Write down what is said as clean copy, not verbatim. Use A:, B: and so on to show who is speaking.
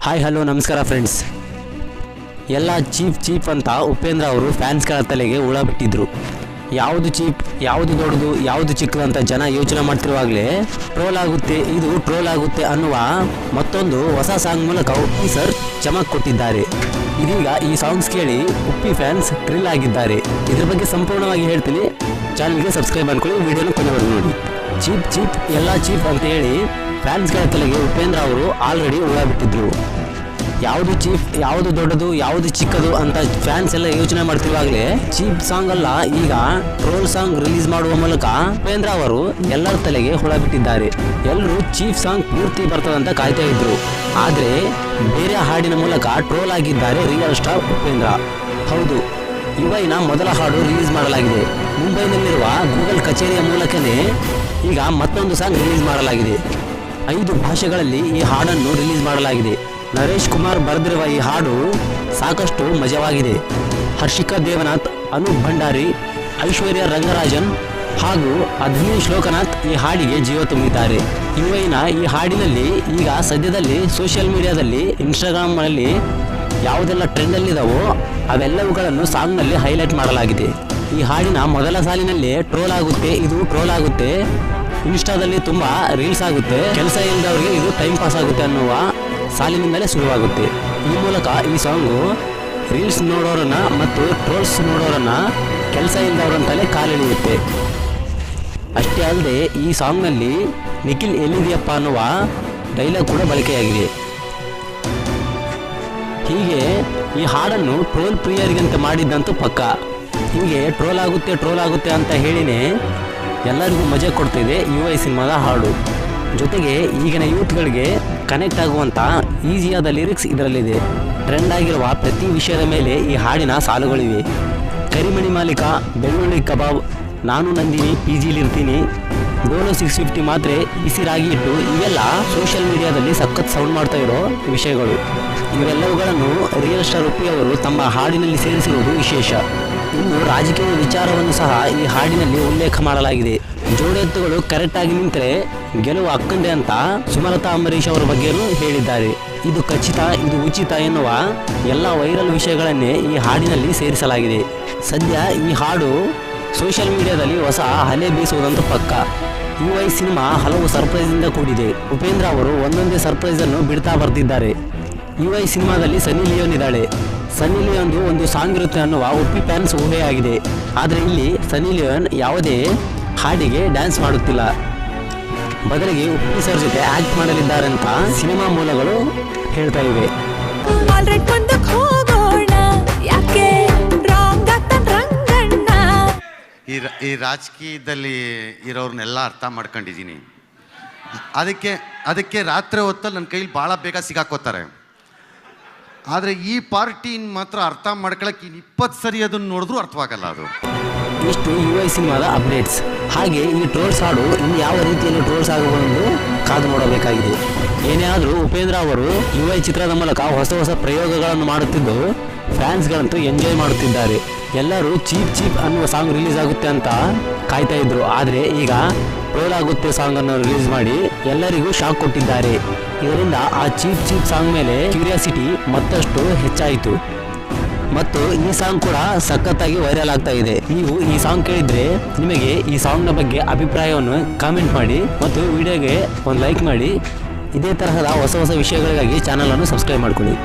A: Hi hello ನಮಸ್ಕಾರ friends. ಎಲ್ಲ cheap ಅಂತ ಉಪೇಂದ್ರ ಅವರು ಫ್ಯಾನ್ಸ್ಗಳ ತಲೆಗೆ ಹುಳ ಬಿಟ್ಟಿದ್ರು. ಯಾವುದು ಚೀಪ್, ಯಾವುದು ದೊಡ್ಡದು, ಯಾವುದು ಚಿಕ್ಕದು ಅಂತ ಜನ ಯೋಚನೆ ಮಾಡ್ತಿರುವಾಗಲೇ ಟ್ರೋಲ್ ಆಗುತ್ತೆ ಅನ್ನುವ ಮತ್ತೊಂದು ಹೊಸ ಸಾಂಗ್ ಮೂಲಕ ಉಪ್ಪಿ ಸರ್ ಚಮಕ್ ಕೊಟ್ಟಿದ್ದಾರೆ. ಇದೀಗ ಈ ಸಾಂಗ್ಸ್ ಕೇಳಿ ಉಪ್ಪಿ ಫ್ಯಾನ್ಸ್ ಥ್ರಿಲ್ ಆಗಿದ್ದಾರೆ. ಇದ್ರ ಬಗ್ಗೆ ಸಂಪೂರ್ಣವಾಗಿ ಹೇಳ್ತೀನಿ. ಚಾನಲ್ಗೆ ಸಬ್ಸ್ಕ್ರೈಬ್ ಮಾಡ್ಕೊಳ್ಳಿ, ವಿಡಿಯೋನ ಕೊನೆವರೆಗೂ ನೋಡಿ. ಚೀಪ್ ಎಲ್ಲ ಚೀಪ್ ಅಂತ ಹೇಳಿ ಫ್ಯಾನ್ಸ್ಗಳ ತಲೆಗೆ ಉಪೇಂದ್ರ ಅವರು ಆಲ್ರೆಡಿ ಹುಳ ಬಿಟ್ಟಿದ್ರು. ಯಾವುದು ಚೀಪ್, ಯಾವುದು ದೊಡ್ಡದು, ಯಾವುದು ಚಿಕ್ಕದು ಅಂತ ಫ್ಯಾನ್ಸ್ ಎಲ್ಲ ಯೋಚನೆ ಮಾಡ್ತಿರುವಾಗಲೇ ಚೀಪ್ ಸಾಂಗ್ ಅಲ್ಲ, ಈಗ ಟ್ರೋಲ್ ಸಾಂಗ್ ರಿಲೀಸ್ ಮಾಡುವ ಮೂಲಕ ಉಪೇಂದ್ರ ಅವರು ಎಲ್ಲರ ತಲೆಗೆ ಹುಳ ಬಿಟ್ಟಿದ್ದಾರೆ. ಎಲ್ಲರೂ ಚೀಪ್ ಸಾಂಗ್ ಪೂರ್ತಿ ಬರ್ತದಂತ ಕಾಯ್ತಾ ಇದ್ರು. ಆದ್ರೆ ಬೇರೆ ಹಾಡಿನ ಮೂಲಕ ಟ್ರೋಲ್ ಆಗಿದ್ದಾರೆ ರಿಯಲ್ ಸ್ಟಾರ್ ಉಪೇಂದ್ರ. ಹೌದು, ಯುವೈನ ಮೊದಲ ಹಾಡು ರಿಲೀಸ್ ಮಾಡಲಾಗಿದೆ. ಮುಂಬೈನಲ್ಲಿರುವ ಗೂಗಲ್ ಕಚೇರಿಯ ಮೂಲಕನೇ ಈಗ ಮತ್ತೊಂದು ಸಾಂಗ್ ರಿಲೀಸ್ ಮಾಡಲಾಗಿದೆ. 5 ಭಾಷೆಗಳಲ್ಲಿ ಈ ಹಾಡನ್ನು ರಿಲೀಸ್ ಮಾಡಲಾಗಿದೆ. ನರೇಶ್ ಕುಮಾರ್ ಬರೆದಿರುವ ಈ ಹಾಡು ಸಾಕಷ್ಟು ಮಜವಾಗಿದೆ. ಹರ್ಷಿಕಾ ದೇವನಾಥ್, ಅನೂಪ್ ಭಂಡಾರಿ, ಐಶ್ವರ್ಯ ರಂಗರಾಜನ್ ಹಾಗೂ ಅಧನೀಶ್ ಲೋಕನಾಥ್ ಈ ಹಾಡಿಗೆ ಜೀವ ತುಂಬಿದ್ದಾರೆ. ಯುವೈನ ಈ ಹಾಡಿನಲ್ಲಿ ಈಗ ಸದ್ಯದಲ್ಲಿ ಸೋಷಿಯಲ್ ಮೀಡಿಯಾದಲ್ಲಿ ಇನ್ಸ್ಟಾಗ್ರಾಮ್ನಲ್ಲಿ ಯಾವುದೆಲ್ಲ ಟ್ರೆಂಡಲ್ಲಿದ್ದಾವೋ ಅವೆಲ್ಲವುಗಳನ್ನು ಸಾಂಗ್ನಲ್ಲಿ ಹೈಲೈಟ್ ಮಾಡಲಾಗಿದೆ. ಈ ಹಾಡಿನ ಮೊದಲ ಸಾಲಿನಲ್ಲಿ ಟ್ರೋಲ್ ಆಗುತ್ತೆ, ಇನ್ಸ್ಟಾದಲ್ಲಿ ತುಂಬ ರೀಲ್ಸ್ ಆಗುತ್ತೆ, ಕೆಲಸ ಇಲ್ಲದವರಿಗೆ ಇದು ಟೈಮ್ ಪಾಸ್ ಆಗುತ್ತೆ ಅನ್ನುವ ಸಾಲಿನಿಂದಲೇ ಶುರುವಾಗುತ್ತೆ. ಈ ಮೂಲಕ ಈ ಸಾಂಗು ರೀಲ್ಸ್ ನೋಡೋರನ್ನ ಮತ್ತು ಟ್ರೋಲ್ಸ್ ನೋಡೋರನ್ನ ಕೆಲಸ ಇಲ್ಲದವರಂತಲೇ ಕಾಲೆಳೆಯುತ್ತೆ. ಅಷ್ಟೇ ಅಲ್ಲದೆ ಈ ಸಾಂಗ್ನಲ್ಲಿ ನಿಖಿಲ್ ಎಲ್ಲಿದೆಯಪ್ಪ ಅನ್ನುವ ಡೈಲಾಗ್ ಕೂಡ ಬಳಕೆಯಾಗಿದೆ. ಹೀಗೆ ಈ ಹಾಡನ್ನು ಟ್ರೋಲ್ ಪ್ರಿಯರಿಗಂತೆ ಮಾಡಿದ್ದಂತೂ ಪಕ್ಕ. ಹೀಗೆ ಟ್ರೋಲ್ ಆಗುತ್ತೆ ಅಂತ ಹೇಳಿನೇ ಎಲ್ಲರಿಗೂ ಮಜಾ ಕೊಡ್ತಿದೆ ಯುವೈ ಸಿನಿಮಾದ ಹಾಡು. ಜೊತೆಗೆ ಈಗಿನ ಯೂತ್ಗಳಿಗೆ ಕನೆಕ್ಟ್ ಆಗುವಂಥ ಈಸಿಯಾದ ಲಿರಿಕ್ಸ್ ಇದರಲ್ಲಿದೆ. ಟ್ರೆಂಡ್ ಆಗಿರುವ ಪ್ರತಿ ವಿಷಯದ ಮೇಲೆ ಈ ಹಾಡಿನ ಸಾಲುಗಳಿವೆ. ಕರಿಮಣಿ ಮಾಲೀಕ, ಬೆಳ್ಳುಳ್ಳಿ ಕಬಾಬ್, ನಾನು ನಂದಿನಿ, PGಲಿರ್ತೀನಿ, ಡೋಲೋ 650 ಮಾತ್ರೆ, ಬಿಸಿ ರಾಗಿ ಹಿಟ್ಟು, ಇವೆಲ್ಲ ಸೋಷಿಯಲ್ ಮೀಡಿಯಾದಲ್ಲಿ ಸಖತ್ ಸೌಂಡ್ ಮಾಡ್ತಾ ಇರೋ ವಿಷಯಗಳು. ಇವೆಲ್ಲವುಗಳನ್ನು ರಿಯಲ್ ಸ್ಟಾರ್ ಉಪ್ಪಿ ಅವರು ತಮ್ಮ ಹಾಡಿನಲ್ಲಿ ಸೇರಿಸಿರುವುದು ವಿಶೇಷ. ಇನ್ನು ರಾಜಕೀಯ ವಿಚಾರವನ್ನು ಸಹ ಈ ಹಾಡಿನಲ್ಲಿ ಉಲ್ಲೇಖ ಮಾಡಲಾಗಿದೆ. ಜೋಡೆತ್ತುಗಳು ಕರೆಕ್ಟ್ ಆಗಿ ನಿಂತರೆ ಗೆಲುವು ಅಕ್ಕಂದೆ ಅಂತ ಸುಮಲತಾ ಅಂಬರೀಶ್ ಅವರ ಬಗ್ಗೆಯೂ ಹೇಳಿದ್ದಾರೆ. ಇದು ಖಚಿತ, ಇದು ಉಚಿತ ಎನ್ನುವ ಎಲ್ಲ ವೈರಲ್ ವಿಷಯಗಳನ್ನೇ ಈ ಹಾಡಿನಲ್ಲಿ ಸೇರಿಸಲಾಗಿದೆ. ಸದ್ಯ ಈ ಹಾಡು ಸೋಷಿಯಲ್ ಮೀಡಿಯಾದಲ್ಲಿ ಹೊಸ ಅಲೆ ಬೀಸುವುದಂತೂ ಪಕ್ಕ. ಯುವೈ ಸಿನಿಮಾ ಹಲವು ಸರ್ಪ್ರೈಸಿಂದ ಕೂಡಿದೆ. ಉಪೇಂದ್ರ ಅವರು ಒಂದೊಂದೇ ಸರ್ಪ್ರೈಸ್ ಅನ್ನು ಬಿಡ್ತಾ ಬರ್ತಿದ್ದಾರೆ. ಯುವೈ ಸಿನಿಮಾದಲ್ಲಿ ಸನ್ನಿ ಲಿಯೋನ್ ಇದ್ದಾಳೆ. ಸನ್ನಿ ಲಿಯೋನ್ದು ಒಂದು ಸಾಂಗ್ ಇರುತ್ತೆ ಅನ್ನುವ ಉಪ್ಪಿ ಫ್ಯಾನ್ಸ್ ಊಹೆಯಾಗಿದೆ. ಆದರೆ ಇಲ್ಲಿ ಸನ್ನಿ ಲಿಯೋನ್ ಯಾವುದೇ ಹಾಡಿಗೆ ಡ್ಯಾನ್ಸ್ ಮಾಡುತ್ತಿಲ್ಲ, ಬದಲಿಗೆ ಉಪ್ಪಿ ಸರ್ ಜೊತೆ ಆಕ್ಟ್ ಮಾಡಲಿದ್ದಾರೆ ಅಂತ ಸಿನಿಮಾ ಮೂಲಗಳು ಹೇಳ್ತಾ ಇವೆ.
B: ಈ ರಾಜಕೀಯದಲ್ಲಿ ಇರೋರ್ನೆಲ್ಲ ಅರ್ಥ ಮಾಡ್ಕೊಂಡಿದ್ದೀನಿ. ಅದಕ್ಕೆ ರಾತ್ರಿ ಹೊತ್ತಲ್ಲಿ ನನ್ನ ಕೈಲಿ ಭಾಳ ಬೇಗ ಸಿಗಾಕೋತಾರೆ. ಆದರೆ ಈ ಪಾರ್ಟಿನ ಮಾತ್ರ ಅರ್ಥ ಮಾಡ್ಕೊಳಕ್ಕೆ 20 ಸರಿ ಅದನ್ನು ನೋಡಿದ್ರು ಅರ್ಥವಾಗಲ್ಲ. ಅದು
A: ಇಷ್ಟು ಯುವೈ ಸಿನಿಮಾದ ಅಪ್ಡೇಟ್ಸ್. ಹಾಗೆ ಈ ಟ್ರೋಲ್ಸ್ ಹಾಡು ಇನ್ನು ಯಾವ ರೀತಿಯಲ್ಲಿ ಟ್ರೋಲ್ಸ್ ಆಗುವುದು ಕಾದು ನೋಡಬೇಕಾಗಿದೆ. ಏನೇ ಆದರೂ ಉಪೇಂದ್ರ ಅವರು ಯುವೈ ಚಿತ್ರದ ಮೂಲಕ ಹೊಸ ಪ್ರಯೋಗಗಳನ್ನು ಮಾಡುತ್ತಿದ್ದು ಫ್ಯಾನ್ಸ್ಗಳಂತೂ ಎಂಜಾಯ್ ಮಾಡುತ್ತಿದ್ದಾರೆ. ಎಲ್ಲರೂ ಚೀಪ್ ಅನ್ನುವ ಸಾಂಗ್ ರಿಲೀಸ್ ಆಗುತ್ತೆ ಅಂತ ಕಾಯ್ತಾ ಇದ್ರು. ಆದರೆ ಈಗ ಟ್ರೋಲ್ ಆಗುತ್ತೆ ಸಾಂಗ್ ಅನ್ನು ರಿಲೀಸ್ ಮಾಡಿ ಎಲ್ಲರಿಗೂ ಶಾಕ್ ಕೊಟ್ಟಿದ್ದಾರೆ. ಇದರಿಂದ ಆ ಚೀಪ್ ಸಾಂಗ್ ಮೇಲೆ ಕ್ಯೂರಿಯಾಸಿಟಿ ಮತ್ತಷ್ಟು ಹೆಚ್ಚಾಯಿತು ಮತ್ತು ಈ ಸಾಂಗ್ ಕೂಡ ಸಖತ್ತಾಗಿ ವೈರಲ್ ಆಗ್ತಾ ಇದೆ. ನೀವು ಈ ಸಾಂಗ್ ಕೇಳಿದ್ರೆ ನಿಮಗೆ ಈ ಸಾಂಗ್ನ ಬಗ್ಗೆ ಅಭಿಪ್ರಾಯವನ್ನು ಕಾಮೆಂಟ್ ಮಾಡಿ ಮತ್ತು ವಿಡಿಯೋಗೆ ಒಂದು ಲೈಕ್ ಮಾಡಿ. ಇದೇ ತರಹದ ಹೊಸ ವಿಷಯಗಳಿಗಾಗಿ ಚಾನಲನ್ನು ಸಬ್ಸ್ಕ್ರೈಬ್ ಮಾಡ್ಕೊಳ್ಳಿ.